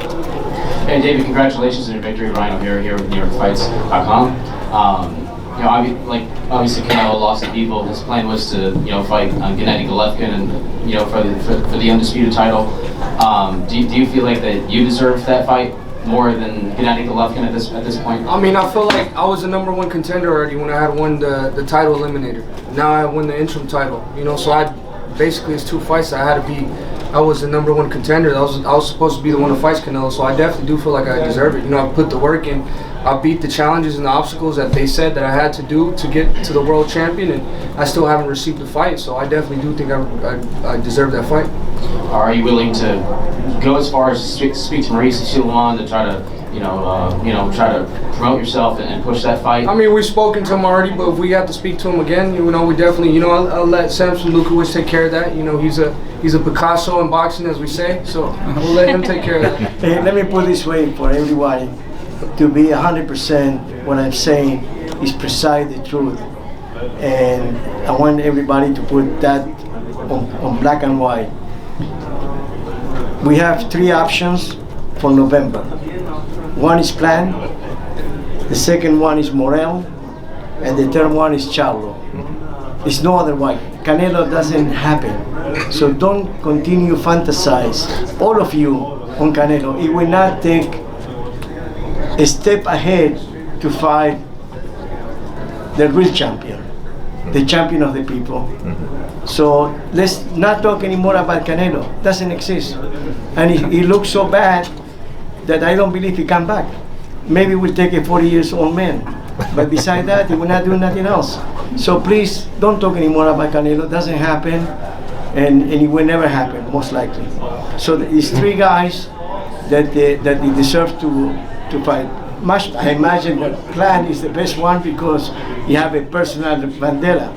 Hey David, congratulations on your victory. Ryan O'Hara here with NewYorkFights.com. Obviously Canelo lost to Evil. His plan was to fight Gennady Golovkin and for the undisputed title. Do you feel like that you deserve that fight more than Gennady Golovkin at this point? I mean, I feel like I was the #1 contender already when I had won the title eliminator. Now I won the interim title. So basically it's 2 fights. I was the #1 contender. I was supposed to be the one who fights Canelo, so I definitely do feel like I deserve it. I put the work in. I beat the challenges and the obstacles that they said that I had to do to get to the world champion, and I still haven't received the fight. So I definitely do think I deserve that fight. Are you willing to go as far as speak to Maurice Silwan to try to try to promote yourself and push that fight? I mean, we've spoken to him already, but if we have to speak to him again, we definitely, I'll let Samson Lukowicz take care of that. He's a Picasso in boxing, as we say, so we'll let him take care of that. Hey, let me put it this way for everybody. To be 100%, what I'm saying is precise the truth. And I want everybody to put that on black and white. We have 3 options for November. One is planned, the second one is Morel, and the third one is Charlo. It's no other way. Canelo doesn't happen. So don't continue fantasize, all of you, on Canelo. It will not take a step ahead to fight the real champion, the champion of the people. So let's not talk anymore about Canelo. Doesn't exist. And he looks so bad that I don't believe he come back. Maybe we'll take a 40-year-old man. But beside that, he will not do nothing else. So please, don't talk anymore about Canelo. It doesn't happen, and it will never happen, most likely. So these 3 guys that they deserve to fight. I imagine the plan is the best one because you have a personal bandera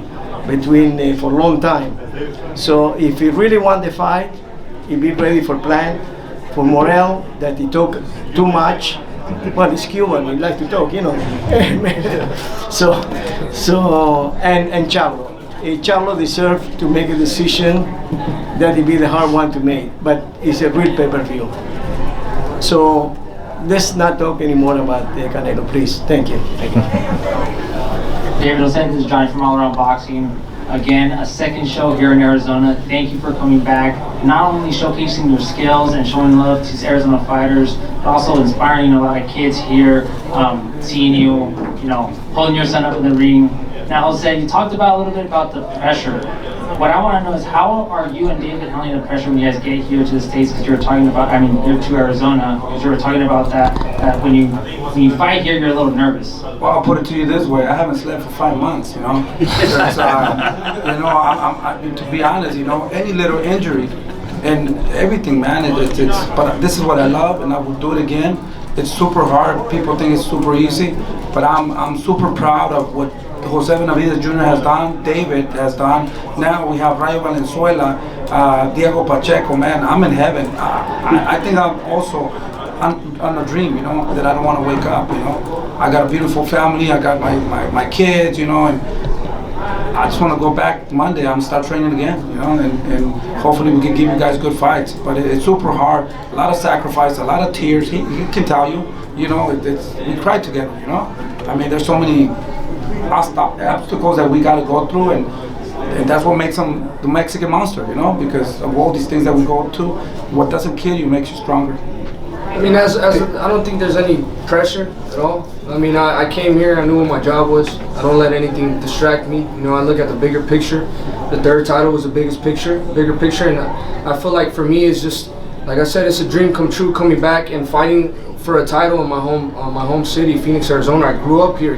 between for a long time. So if you really want the fight, you be ready for plan. For Morel, that he talk too much. Well, he's Cuban, he like to talk, and Charlo. Charlo deserves to make a decision that it be the hard one to make, but it's a real pay-per-view. So let's not talk anymore about Canelo, please. Thank you. David, this is Johnny from All Around Boxing. Again, a second show here in Arizona. Thank you for coming back. Not only showcasing your skills and showing love to Arizona fighters, but also inspiring a lot of kids here, seeing you, holding your son up in the ring. Now, Jose, you talked about a little bit about the pressure. What I want to know is how are you and David handling the pressure when you guys get here to the States? Because you were talking about, you're to Arizona, because you were talking about that when you fight here, you're a little nervous. Well, I'll put it to you this way: I haven't slept for 5 months. Because, to be honest, any little injury and everything, man. But this is what I love, and I will do it again. It's super hard. People think it's super easy, but I'm super proud of what Jose Benavidez Jr. has done, David has done. Now we have Rayo Valenzuela, Diego Pacheco. Man, I'm in heaven. I think I'm also on a dream, that I don't want to wake up. I got a beautiful family. I got my kids, and I just want to go back Monday. I'm start training again, and hopefully we can give you guys good fights. But it's super hard. A lot of sacrifice, a lot of tears. He can tell you, we cried together. There's so many obstacles that we got to go through, and that's what makes him the Mexican monster, because of all these things that we go through. What doesn't kill you makes you stronger. I don't think there's any pressure at all. I came here, I knew what my job was. I don't let anything distract me. I look at the bigger picture. The 3rd title was the bigger picture, and I feel like for me it's just, like I said, it's a dream come true coming back and fighting for a title in my home city, Phoenix, Arizona. I grew up here,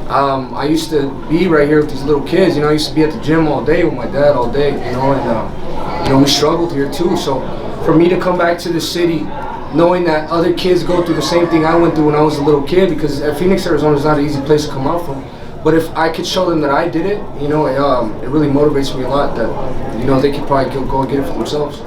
I used to be right here with these little kids. I used to be at the gym all day with my dad all day, and we struggled here too. So for me to come back to the city, knowing that other kids go through the same thing I went through when I was a little kid, because Phoenix, Arizona is not an easy place to come out from. But if I could show them that I did it, it really motivates me a lot that, they could probably go and get it for themselves.